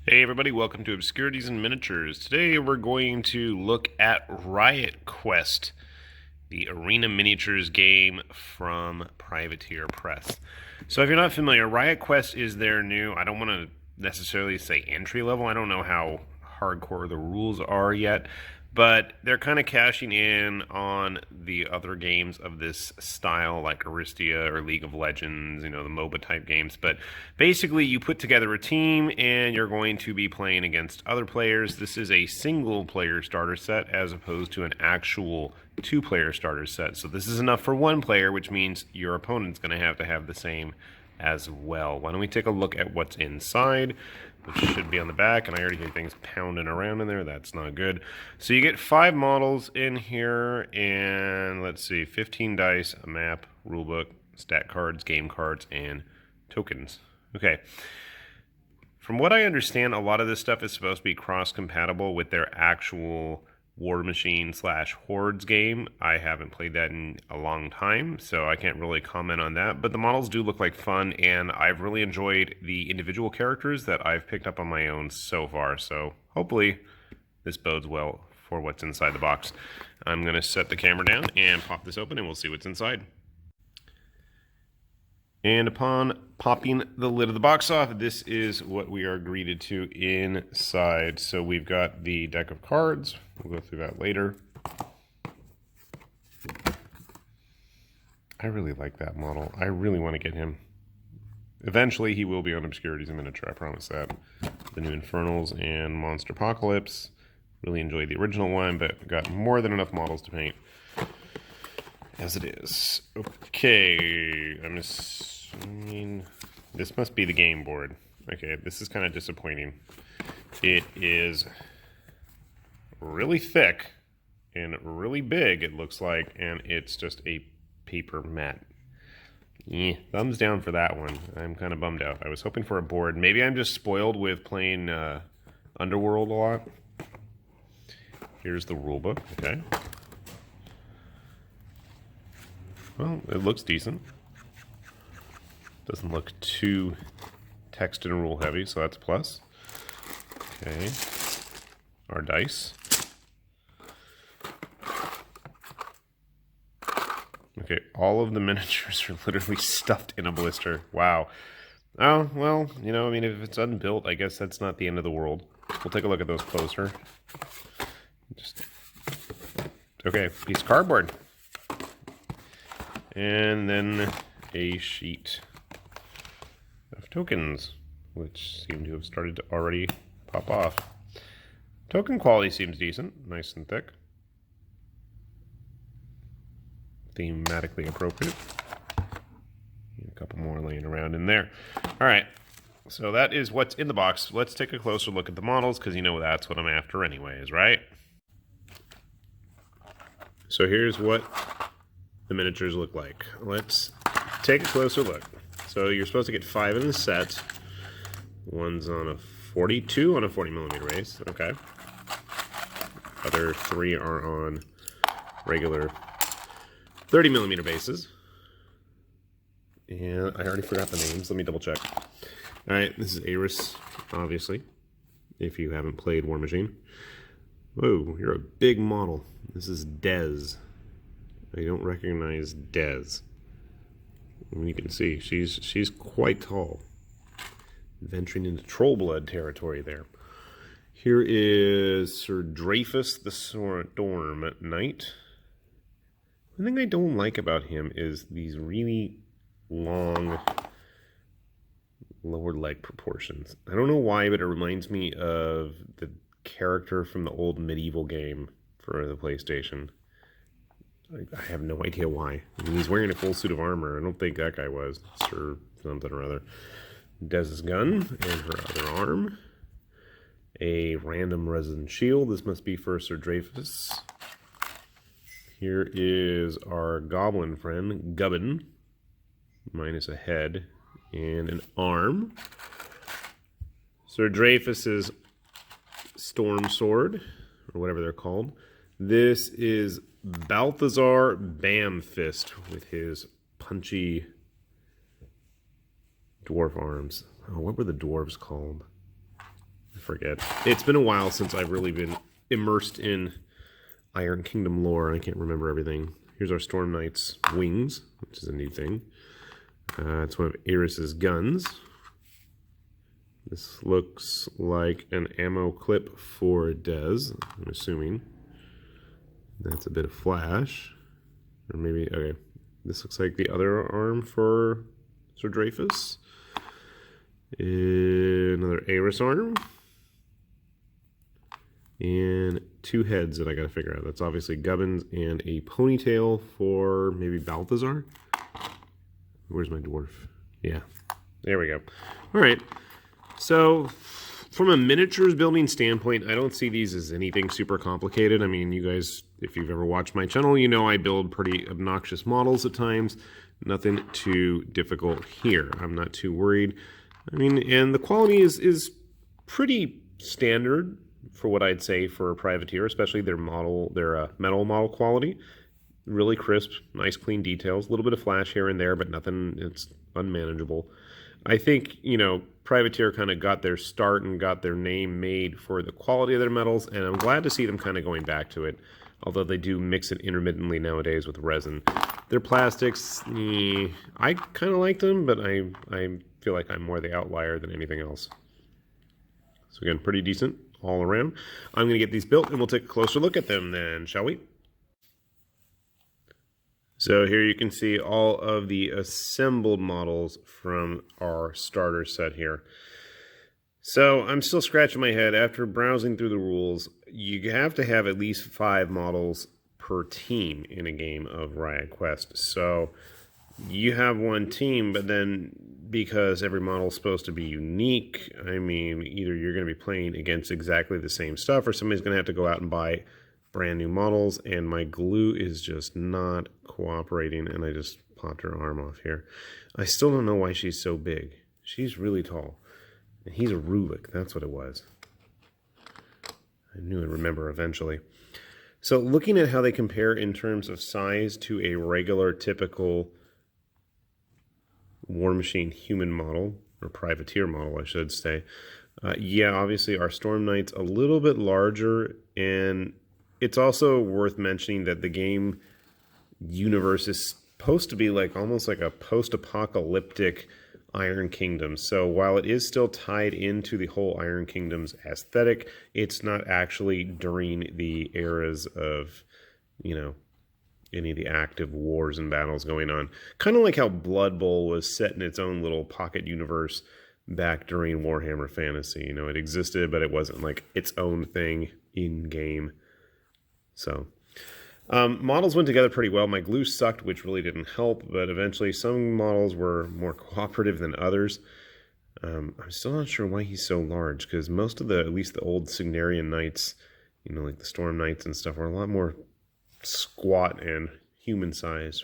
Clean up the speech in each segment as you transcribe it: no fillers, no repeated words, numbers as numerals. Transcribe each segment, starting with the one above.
Hey everybody, welcome to Obscurities and Miniatures. Today we're going to look at Riot Quest, the arena miniatures game from Privateer Press. So if you're not familiar, Riot Quest is their new, I don't want to necessarily say entry level, I don't know how hardcore the rules are yet, but they're kind of cashing in on the other games of this style, like Aristia or League of Legends, the MOBA type games. But basically, you put together a team and you're going to be playing against other players. This is a single player starter set as opposed to an actual two-player starter set. So this is enough for one player, which means your opponent's going to have the same as well. Why don't we take a look at what's inside, which should be on the back, and I already hear things pounding around in there. That's not good. So you get 5 models in here, and let's see, 15 dice, a map, rulebook, stat cards, game cards, and tokens. Okay. From what I understand, a lot of this stuff is supposed to be cross-compatible with their actual War Machine / Hordes game. I haven't played that in a long time, so I can't really comment on that. But the models do look like fun, and I've really enjoyed the individual characters that I've picked up on my own so far. So hopefully this bodes well for what's inside the box. I'm going to set the camera down and pop this open, and we'll see what's inside. And upon popping the lid of the box off, this is what we are greeted to inside. So we've got the deck of cards. We'll go through that later. I really like that model. I really want to get him. Eventually, he will be on Obscurities in Miniature, I promise that. The new Infernals and Monster Apocalypse. Really enjoyed the original one, but got more than enough models to paint as it is. Okay, I'm assuming this must be the game board. Okay, this is kind of disappointing. It is really thick and really big, it looks like, and it's just a paper mat. Thumbs down for that one. I'm kind of bummed out. I was hoping for a board. Maybe I'm just spoiled with playing Underworld a lot. Here's the rulebook. Okay. Well, it looks decent. Doesn't look too text and rule heavy, so that's a plus. Okay. Our dice. Okay, all of the miniatures are literally stuffed in a blister. Wow. Oh, well, if it's unbuilt, I guess that's not the end of the world. We'll take a look at those closer. Okay, piece of cardboard. And then a sheet of tokens, which seem to have started to already pop off. Token quality seems decent, nice and thick. Thematically appropriate. A couple more laying around in there. All right, so that is what's in the box. Let's take a closer look at the models, because that's what I'm after anyways, right? So here's what the miniatures look like. Let's take a closer look. So you're supposed to get 5 in the set. One's on a 42 on a 40mm base. Okay. Other 3 are on regular 30mm bases. And I already forgot the names. Let me double check. Alright, this is Aris, obviously, if you haven't played War Machine. Whoa, you're a big model. This is Dez. I don't recognize Dez. You can see, she's quite tall. Venturing into troll blood territory there. Here is Sir Dreyfus the Storm Knight. One thing I don't like about him is these really long lower leg proportions. I don't know why, but it reminds me of the character from the old medieval game for the PlayStation. I have no idea why. He's wearing a full suit of armor. I don't think that guy was. Sir something or other. Dez's gun and her other arm. A random resin shield. This must be for Sir Dreyfus. Here is our goblin friend, Gubbin. Minus a head and an arm. Sir Dreyfus's storm sword, or whatever they're called. This is Balthazar Bamfist with his punchy dwarf arms. Oh, what were the dwarves called? I forget. It's been a while since I've really been immersed in Iron Kingdom lore. I can't remember everything. Here's our Storm Knight's wings, which is a new thing. It's one of Eris's guns. This looks like an ammo clip for Dez, I'm assuming. That's a bit of flash. Or maybe, okay. This looks like the other arm for Sir Dreyfus. Another Eris arm. And two heads that I gotta figure out. That's obviously Gubbins and a ponytail for maybe Balthazar. Where's my dwarf? Yeah, there we go. All right, so from a miniatures building standpoint, I don't see these as anything super complicated. I mean, you guys, if you've ever watched my channel, you know I build pretty obnoxious models at times. Nothing too difficult here. I'm not too worried. I mean, and the quality is pretty standard for what I'd say for a privateer, especially their model, their metal model quality. Really crisp, nice clean details, a little bit of flash here and there, but nothing, it's unmanageable. I think, you know, Privateer kind of got their start and got their name made for the quality of their metals, and I'm glad to see them kind of going back to it, although they do mix it intermittently nowadays with resin. Their plastics, I kind of like them, but I feel like I'm more the outlier than anything else. So again, pretty decent all around. I'm going to get these built, and we'll take a closer look at them then, shall we? So here you can see all of the assembled models from our starter set here. So I'm still scratching my head. After browsing through the rules, you have to have at least 5 models per team in a game of Riot Quest. So you have one team, but then because every model is supposed to be unique, I mean, either you're going to be playing against exactly the same stuff or somebody's going to have to go out and buy brand new models, and my glue is just not cooperating, and I just popped her arm off here. I still don't know why she's so big. She's really tall. And he's a Rulik, that's what it was. I knew I'd remember eventually. So looking at how they compare in terms of size to a regular, typical War Machine human model, or privateer model, I should say. Yeah, obviously our Storm Knight's a little bit larger, and it's also worth mentioning that the game universe is supposed to be like almost like a post-apocalyptic Iron Kingdom. So while it is still tied into the whole Iron Kingdom's aesthetic, it's not actually during the eras of, you know, any of the active wars and battles going on. Kind of like how Blood Bowl was set in its own little pocket universe back during Warhammer Fantasy. You know, it existed, but it wasn't like its own thing in-game. So, models went together pretty well. My glue sucked, which really didn't help, but eventually some models were more cooperative than others. I'm still not sure why he's so large, because most of the, at least the old Signarian Knights, you know, like the Storm Knights and stuff, are a lot more squat and human size.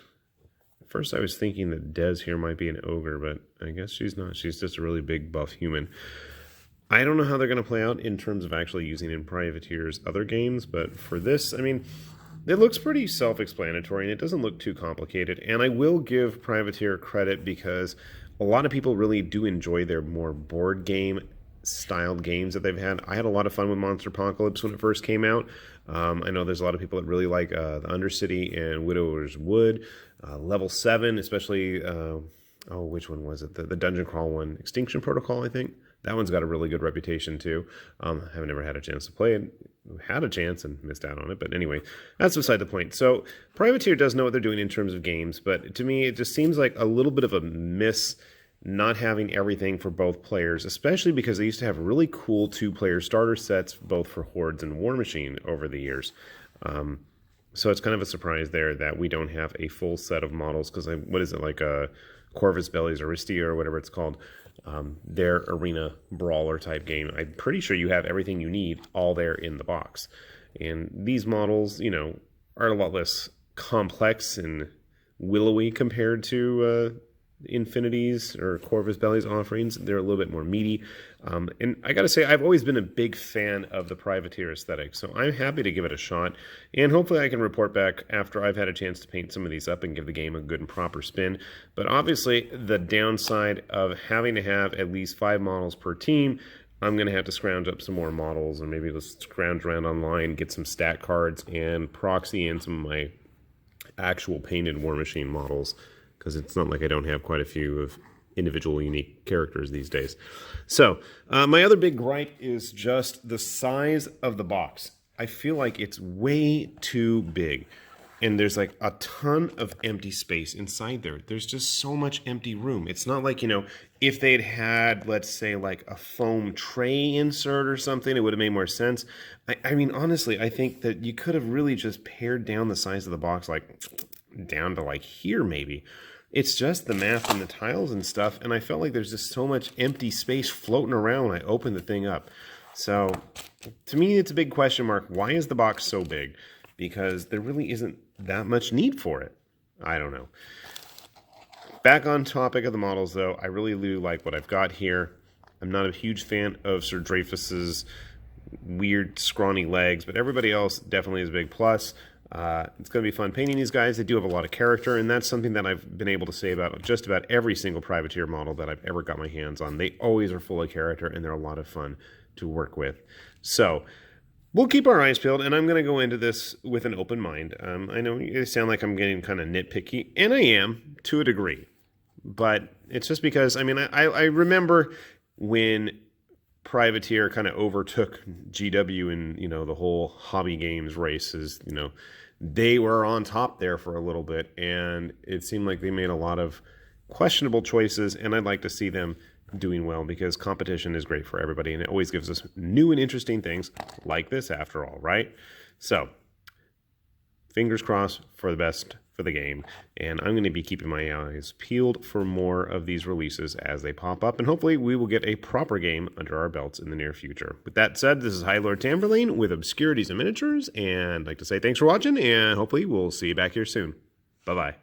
At first I was thinking that Dez here might be an ogre, but I guess she's not. She's just a really big buff human. I don't know how they're going to play out in terms of actually using in Privateer's other games, but for this, I mean, it looks pretty self-explanatory, and it doesn't look too complicated. And I will give Privateer credit because a lot of people really do enjoy their more board game-styled games that they've had. I had a lot of fun with Monster Apocalypse when it first came out. I know there's a lot of people that really like the Undercity and Widower's Wood. Level 7, especially, which one was it? The Dungeon Crawl one, Extinction Protocol, I think. That one's got a really good reputation, too. I have never had a chance to play it. Had a chance and missed out on it. But anyway, that's beside the point. So Privateer does know what they're doing in terms of games. But to me, it just seems like a little bit of a miss not having everything for both players, especially because they used to have really cool 2-player starter sets, both for Hordes and War Machine over the years. So it's kind of a surprise there that we don't have a full set of models, because what is it, like a Corvus Belli's Aristia or whatever it's called, their arena brawler type game. I'm pretty sure you have everything you need all there in the box. And these models, you know, are a lot less complex and willowy compared to Infinity's or Corvus Belli's offerings. They're a little bit more meaty. And I gotta say, I've always been a big fan of the Privateer aesthetic, so I'm happy to give it a shot. And hopefully I can report back after I've had a chance to paint some of these up and give the game a good and proper spin. But obviously, the downside of having to have at least 5 models per team I'm going to have to scrounge up some more models, or maybe just scrounge around online, get some stat cards, and proxy in some of my actual painted War Machine models, because it's not like I don't have quite a few of individual unique characters these days. So my other big gripe is just the size of the box. I feel like it's way too big, and there's like a ton of empty space inside there. There's just so much empty room. It's not like, you know, if they'd had, let's say, like a foam tray insert or something, it would have made more sense. I mean, honestly, I think that you could have really just pared down the size of the box, like down to like here maybe. It's just the math and the tiles and stuff, and I felt like there's just so much empty space floating around when I opened the thing up. So, to me, it's a big question mark. Why is the box so big? Because there really isn't that much need for it. I don't know. Back on topic of the models, though, I really do like what I've got here. I'm not a huge fan of Sir Dreyfus's weird, scrawny legs, but everybody else definitely is a big plus. It's going to be fun painting these guys. They do have a lot of character, and that's something that I've been able to say about just about every single privateer model that I've ever got my hands on. They always are full of character, and they're a lot of fun to work with. So, we'll keep our eyes peeled, and I'm going to go into this with an open mind. I know it sounds like I'm getting kind of nitpicky, and I am, to a degree. But it's just because, I mean, I remember when Privateer kind of overtook GW in, you know, the whole hobby games races, you know, they were on top there for a little bit, and it seemed like they made a lot of questionable choices, and I'd like to see them doing well, because competition is great for everybody, and it always gives us new and interesting things like this after all, right? So, fingers crossed for the best for the game, and I'm going to be keeping my eyes peeled for more of these releases as they pop up, and hopefully we will get a proper game under our belts in the near future. With that said, this is High Lord Tamberlane with Obscurities and Miniatures, and I'd like to say thanks for watching, and hopefully we'll see you back here soon. Bye-bye.